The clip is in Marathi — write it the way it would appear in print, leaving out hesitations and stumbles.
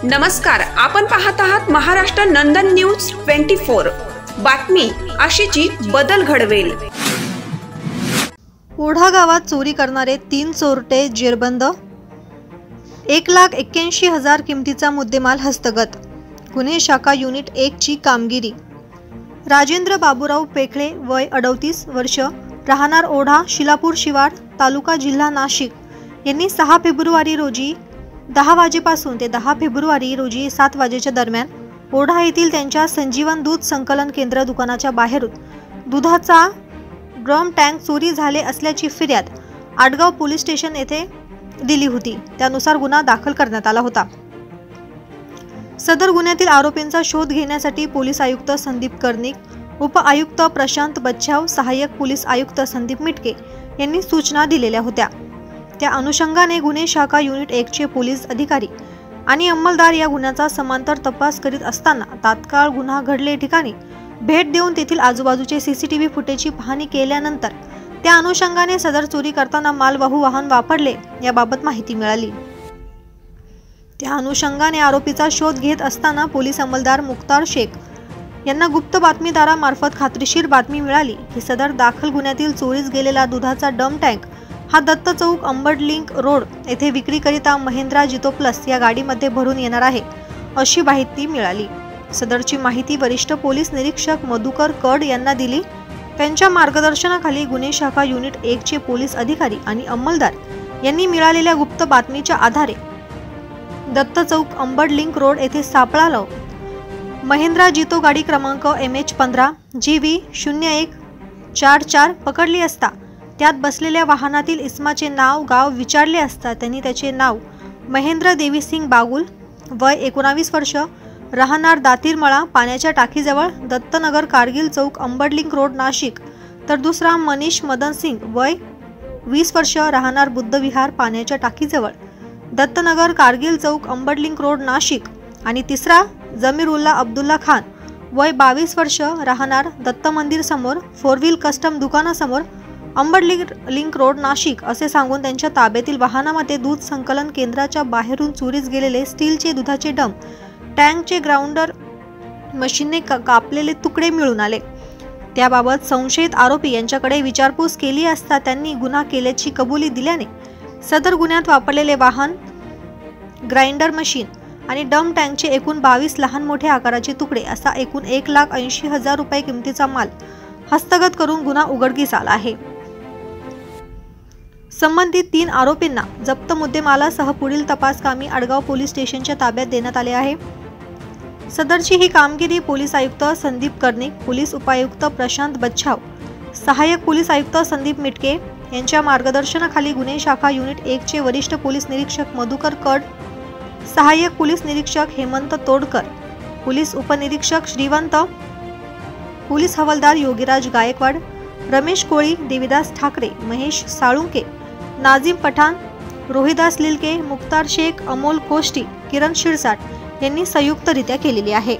नमस्कार, आपण पाहत आहात महाराष्ट्र नंदन न्यूज 24। बातमी आशीची बदल घडवेल। ओढा गावात चोरी करणारे 3 चोरटे जेरबंद। 1,81,000 किमतीचा मुद्देमाल हस्तगत। गुन्हे शाखा युनिट 1 ची कामगिरी। राजेंद्र बाबूराव पेखळे, वय 38 वर्ष, राहणार ओढा, शिलापूर शिवार, तालुका, जिल्हा नाशिक, यांनी 6 फेब्रुवारी रोजी 10 वाजेपासून ते 10 फेब्रुवारी रोजी 7 वाजेच्या दरम्यान ओढा येथील त्यांच्या संजीवन दूध संकलन केंद्र दुकानाच्या बाहेरून दुधाचा ड्रम टँक चोरी झाले असल्याची फिर्याद आडगाव पोलीस स्टेशन येथे दिली होती। त्यानुसार गुन्हा दाखल करण्यात आला होता। सदर गुन्ह्यातील आरोपींचा शोध घेण्यासाठी पोलीस आयुक्त संदीप कर्णिक, उप आयुक्त प्रशांत बच्छाव, सहाय्यक पोलीस आयुक्त संदीप मिटके यांनी सूचना दिलेल्या होत्या। त्या अनुषंगाने गुन्हे शाखा युनिट 1 चे पोलीस अधिकारी आणि अंमलदार या गुन्ह्याचा समांतर तपास करीत असताना तात्काळ गुन्हा घडले ठिकाणी भेट देऊन तेथील आजूबाजूचे सीसीटीव्ही फुटेजची पाहणी केल्यानंतर त्या अनुषंगाने सदर चोरी करताना मालवाहू वाहन वापरले याबाबत माहिती मिळाली। त्या अनुषंगाने आरोपीचा शोध घेत असताना पोलीस अंमलदार मुख्तार शेख यांना गुप्त बातमीदारामार्फत खात्रीशीर बातमी मिळाली की सदर दाखल गुन्ह्यातील चोरीस गेलेला दुधाचा डम टँक हा दत्त चौक अंबड लिंक रोड येथे विक्रीकरिता महिंद्रा जितो प्लस या गाडीमध्ये भरून येणार आहे अशी माहिती मिळाली। सदरची माहिती वरिष्ठ पोलीस निरीक्षक मधुकर कड यांना दिली। त्यांच्या मार्गदर्शनाखाली गुन्हे शाखा युनिट 1 चे पोलीस अधिकारी आणि अंमलदार यांनी मिळालेल्या गुप्त बातमीच्या आधारे दत्त चौक अंबड लिंक रोड येथे सापळा लावून महिंद्रा जितो गाडी क्रमांक MH15 GV 0144 पकडली असता त्यात बसलेल्या वाहनातील इसमाचे नाव गाव विचारले असता त्यांनी त्याचे नाव महेंद्र देवीसिंग बागुल, वय 19 वर्ष, राहणार दातीरमळा, पाण्याच्या टाकीजवळ, दत्तनगर कारगिल चौक अंबड लिंक रोड नाशिक, तर दुसरा मनीष मदन सिंग, वय 20 वर्ष, राहणार बुद्ध विहार, पाण्याच्या टाकीजवळ, दत्तनगर कारगिल चौक अंबड लिंक रोड नाशिक, आणि तिसरा जमीरुल्ला अब्दुल्ला खान, वय 22 वर्ष, राहणार दत्त मंदिर समोर, 4 व्हील कस्टम दुकानासमोर, अंबड लिंक रोड नाशिक असे सांगून त्यांच्या ताब्यातील वाहनामध्ये दूध संकलन केंद्राच्या बाहेरून चोरीस गेलेले स्टीलचे दुधाचे डम टँकचे ग्राउंडर मशीनने कापलेले तुकडे मिळून आले। त्याबाबत संशयित आरोपी यांच्याकडे विचारपूस केली असता त्यांनी गुन्हा केल्याची कबुली दिल्याने सदर गुन्ह्यात वापरलेले वाहन, ग्राइंडर मशीन आणि डम टँकचे एकूण 22 लहान मोठे आकाराचे तुकडे असा एकूण 1,80,000 रुपये किमतीचा माल हस्तगत करून गुन्हा उघडकीस आला आहे। संबंधित 3 आरोपींना जप्त मुद्देमालासह पुढील तपासकामी आडगाव पोलीस स्टेशनच्या ताब्यात देण्यात आले आहे। सदरची ही कामगिरी पोलीस आयुक्त संदीप कर्णिक, पोलीस उपायुक्त प्रशांत बच्छाव, सहाय्यक पोलीस आयुक्त संदीप मिटके यांच्या मार्गदर्शनाखाली गुन्हे शाखा युनिट 1 चे वरिष्ठ पोलीस निरीक्षक मधुकर कड, सहाय्यक पोलीस निरीक्षक हेमंत तोडकर, पोलीस उपनिरीक्षक श्रीवंत, पोलीस हवालदार योगीराज गायकवाड, रमेश कोळी, देविदास ठाकरे, महेश साळुंके, नाझीम पठाण, रोहिदास लिलके, मुख्तार शेख, अमोल कोष्टी, किरण शिरसाट यांनी संयुक्तरित्या केलेली आहे।